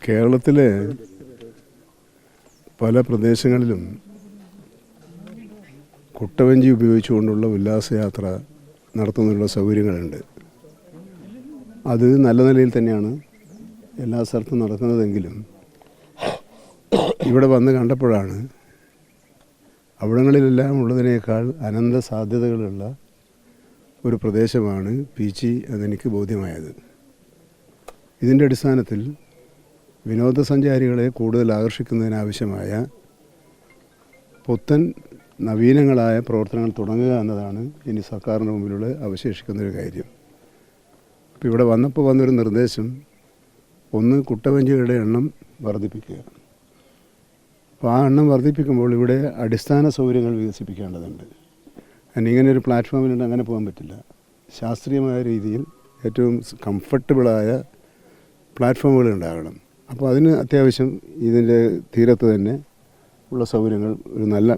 കേരളത്തിലെ പല പ്രദേശങ്ങളിലും കുട്ടവഞ്ചി ഉപയോഗിച്ചുകൊണ്ടുള്ള ഉല്ലാസയാത്ര നടത്തുന്നതിനുള്ള സൗകര്യങ്ങളുണ്ട്. അത് നല്ല നിലയിൽ തന്നെയാണ് എല്ലാ സ്ഥലത്തും നടക്കുന്നതെങ്കിലും ഇവിടെ വന്ന് കണ്ടപ്പോഴാണ് അവിടങ്ങളിലെല്ലാം ഉള്ളതിനേക്കാൾ അനന്ത സാധ്യതകളുള്ള ഒരു പ്രദേശമാണ് പീച്ചി എന്നെനിക്ക് ബോധ്യമായത്. ഇതിൻ്റെ അടിസ്ഥാനത്തിൽ വിനോദസഞ്ചാരികളെ കൂടുതൽ ആകർഷിക്കുന്നതിനാവശ്യമായ പുത്തൻ നവീനങ്ങളായ പ്രവർത്തനങ്ങൾ തുടങ്ങുക എന്നതാണ് ഇനി സർക്കാരിൻ്റെ മുമ്പിലുള്ള അവശേഷിക്കുന്നൊരു കാര്യം. അപ്പോൾ ഇവിടെ വന്നൊരു നിർദ്ദേശം, ഒന്ന് കുട്ടവഞ്ചികളുടെ എണ്ണം വർദ്ധിപ്പിക്കുക. അപ്പോൾ ആ എണ്ണം വർദ്ധിപ്പിക്കുമ്പോൾ ഇവിടെ അടിസ്ഥാന സൗകര്യങ്ങൾ വികസിപ്പിക്കേണ്ടതുണ്ട്. ഇങ്ങനെ ഒരു പ്ലാറ്റ്ഫോമിലുണ്ട് അങ്ങനെ പോകാൻ പറ്റില്ല. ശാസ്ത്രീയമായ രീതിയിൽ ഏറ്റവും കംഫർട്ടബിളായ പ്ലാറ്റ്ഫോമുകൾ ഉണ്ടാകണം. അപ്പോൾ അതിന് അത്യാവശ്യം ഇതിൻ്റെ തീരത്ത് തന്നെ ഉള്ള സൗകര്യങ്ങൾ ഒരു നല്ല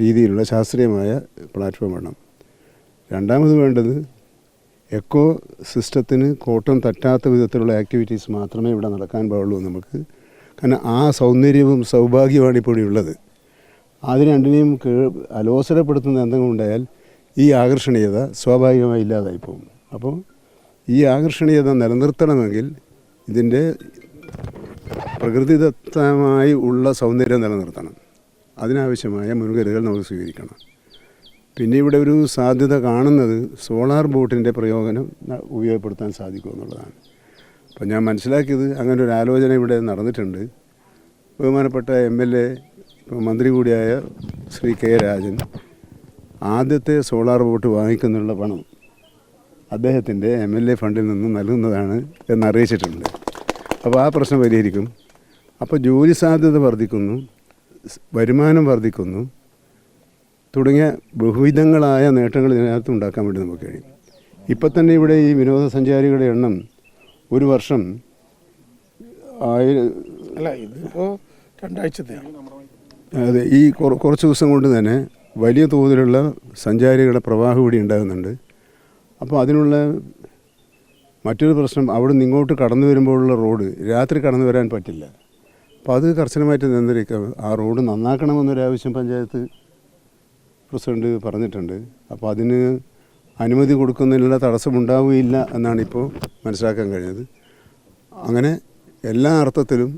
രീതിയിലുള്ള ശാസ്ത്രീയമായ പ്ലാറ്റ്ഫോം വേണം. രണ്ടാമത് വേണ്ടത് എക്കോ സിസ്റ്റത്തിന് കോട്ടം തട്ടാത്ത വിധത്തിലുള്ള ആക്ടിവിറ്റീസ് മാത്രമേ ഇവിടെ നടക്കാൻ പാടുള്ളൂ നമുക്ക്. കാരണം ആ സൗന്ദര്യവും സൗഭാഗ്യമാണ് ഇപ്പോൾ ഉള്ളത്. അതിന് രണ്ടിനെയും അലോസരപ്പെടുത്തുന്ന എന്തെങ്കിലും ഉണ്ടായാൽ ഈ ആകർഷണീയത സ്വാഭാവികമായി ഇല്ലാതായി പോകും. അപ്പോൾ ഈ ആകർഷണീയത നിലനിർത്തണമെങ്കിൽ ഇതിൻ്റെ പ്രകൃതിദത്തമായി ഉള്ള സൗന്ദര്യം നിലനിർത്തണം. അതിനാവശ്യമായ മുൻകരുതലുകൾ നമുക്ക് സ്വീകരിക്കണം. പിന്നെ ഇവിടെ ഒരു സാധ്യത കാണുന്നത് സോളാർ ബോട്ടിൻ്റെ പ്രയോജനം ഉപയോഗപ്പെടുത്താൻ സാധിക്കുമെന്നുള്ളതാണ്. അപ്പോൾ ഞാൻ മനസ്സിലാക്കിയത് അങ്ങനെ ഒരു ആലോചന ഇവിടെ നടന്നിട്ടുണ്ട്. ബഹുമാനപ്പെട്ട MLA മന്ത്രി കൂടിയായ ശ്രീ K. രാജൻ ആദ്യത്തെ സോളാർ ബോട്ട് വാങ്ങിക്കുന്നുള്ള പണം അദ്ദേഹത്തിൻ്റെ MLA ഫണ്ടിൽ നിന്നും നൽകുന്നതാണ് എന്നറിയിച്ചിട്ടുണ്ട്. അപ്പോൾ ആ പ്രശ്നം പരിഹരിക്കും. അപ്പോൾ ജോലി സാധ്യത വർദ്ധിക്കുന്നു, വരുമാനം വർദ്ധിക്കുന്നു, തുടങ്ങിയ ബഹുവിധങ്ങളായ നേട്ടങ്ങൾ ഇതിനകത്ത് ഉണ്ടാക്കാൻ വേണ്ടി നമുക്ക് കഴിയും. ഇപ്പം തന്നെ ഇവിടെ ഈ വിനോദസഞ്ചാരികളുടെ എണ്ണം ഒരു വർഷം ഇതിപ്പോൾ 2 ആഴ്ചത്തെയാണ്. അതെ, ഈ കുറച്ച് ദിവസം കൊണ്ട് തന്നെ വലിയ തോതിലുള്ള സഞ്ചാരികളുടെ പ്രവാഹം ഇവിടെ ഉണ്ടാകുന്നുണ്ട്. അപ്പോൾ അതിനുള്ള മറ്റൊരു പ്രശ്നം, അവിടെ നിന്ന് ഇങ്ങോട്ട് കടന്നു വരുമ്പോഴുള്ള റോഡ് രാത്രി കടന്നു വരാൻ പറ്റില്ല. അപ്പോൾ അത് കർശനമായിട്ട് നിയന്ത്രിക്കാം. ആ റോഡ് നന്നാക്കണമെന്നൊരാവശ്യം പഞ്ചായത്ത് പ്രസിഡന്റ് പറഞ്ഞിട്ടുണ്ട്. അപ്പോൾ അതിന് അനുമതി കൊടുക്കുന്നതിനുള്ള തടസ്സമുണ്ടാവുകയില്ല എന്നാണ് ഇപ്പോൾ മനസ്സിലാക്കാൻ കഴിഞ്ഞത്. അങ്ങനെ എല്ലാ അർത്ഥത്തിലും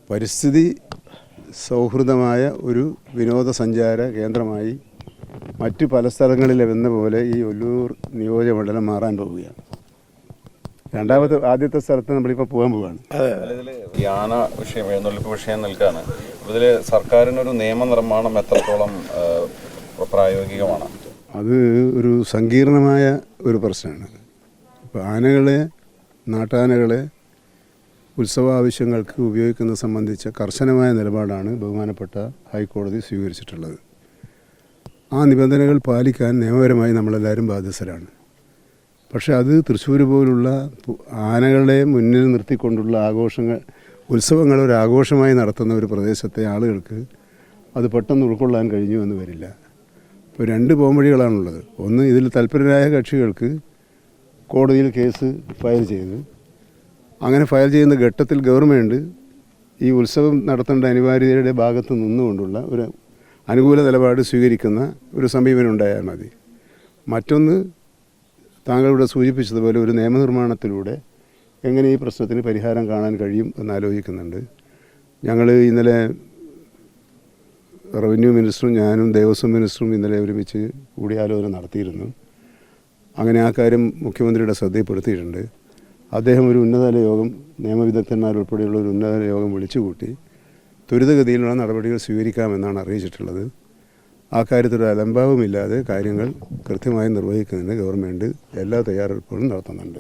പരിസ്ഥിതി സൗഹൃദമായ ഒരു വിനോദസഞ്ചാര കേന്ദ്രമായി മറ്റ് പല സ്ഥലങ്ങളിലെന്ന പോലെ ഈ ഒല്ലൂർ നിയോജകമണ്ഡലം മാറാൻ പോവുകയാണ്. ആദ്യത്തെ സ്ഥലത്ത് നമ്മളിപ്പോൾ പോകാൻ പോവുകയാണ്. യാന വിഷയം, എഴുന്നള്ളിപ്പ് വിഷയം നിൽക്കുകയാണ്. ഇതിൽ സർക്കാരിനൊരു നിയമനിർമ്മാണം എത്രത്തോളം പ്രായോഗികമാണ്? അത് ഒരു സങ്കീർണമായ ഒരു പ്രശ്നമാണ്. ഇപ്പോൾ ആനകളെ, നാട്ടാനകളെ ഉത്സവ ആവശ്യങ്ങൾക്ക് ഉപയോഗിക്കുന്നത് സംബന്ധിച്ച കർശനമായ നിലപാടാണ് ബഹുമാനപ്പെട്ട ഹൈക്കോടതി സ്വീകരിച്ചിട്ടുള്ളത്. ആ നിബന്ധനകൾ പാലിക്കാൻ നിയമപരമായി നമ്മളെല്ലാവരും ബാധ്യസ്ഥരാണ്. പക്ഷേ അത് തൃശ്ശൂർ പോലുള്ള ആനകളെ മുന്നിൽ നിർത്തിക്കൊണ്ടുള്ള ഉത്സവങ്ങൾ ഒരു ആഘോഷമായി നടത്തുന്ന ഒരു പ്രദേശത്തെ ആളുകൾക്ക് അത് പെട്ടെന്ന് ഉൾക്കൊള്ളാൻ കഴിഞ്ഞു എന്ന് വരില്ല. ഇപ്പോൾ 2 പോംവഴികളാണുള്ളത്. ഒന്ന്, ഇതിൽ തൽപരരായ കക്ഷികൾക്ക് കോടതിയിൽ കേസ് ഫയൽ ചെയ്ത്, അങ്ങനെ ഫയൽ ചെയ്യുന്ന ഘട്ടത്തിൽ ഗവൺമെൻറ് ഈ ഉത്സവം നടത്തേണ്ട അനിവാര്യതയുടെ ഭാഗത്ത് നിന്നുകൊണ്ടുള്ള ഒരു അനുകൂല നിലപാട് സ്വീകരിക്കുന്ന ഒരു സമീപനം ഉണ്ടായാൽ മതി. മറ്റൊന്ന്, താങ്കളിവിടെ സൂചിപ്പിച്ചതുപോലെ ഒരു നിയമനിർമ്മാണത്തിലൂടെ എങ്ങനെ ഈ പ്രശ്നത്തിന് പരിഹാരം കാണാൻ കഴിയും എന്നാലോചിക്കുന്നുണ്ട്. ഞങ്ങൾ ഇന്നലെ റവന്യൂ മിനിസ്റ്ററും ഞാനും ദേവസ്വം മിനിസ്റ്ററും ഇന്നലെ ഒരുമിച്ച് കൂടിയാലോചന നടത്തിയിരുന്നു. അങ്ങനെ ആ കാര്യം മുഖ്യമന്ത്രിയുടെ ശ്രദ്ധയിൽപ്പെടുത്തിയിട്ടുണ്ട്. അദ്ദേഹം ഒരു ഉന്നതതല യോഗം, നിയമവിദഗ്ധന്മാരുൾപ്പെടെയുള്ള ഒരു ഉന്നതതല യോഗം വിളിച്ചുകൂട്ടി ത്വരിതഗതിയിലുള്ള നടപടികൾ സ്വീകരിക്കാമെന്നാണ് അറിയിച്ചിട്ടുള്ളത്. ആ കാര്യത്തിൽ ഒരു അലംഭാവമില്ലാതെ കാര്യങ്ങൾ കൃത്യമായി നിർവഹിക്കുന്നതിന് ഗവൺമെൻറ് എല്ലാ തയ്യാറെടുപ്പുകളും നടത്തുന്നുണ്ട്.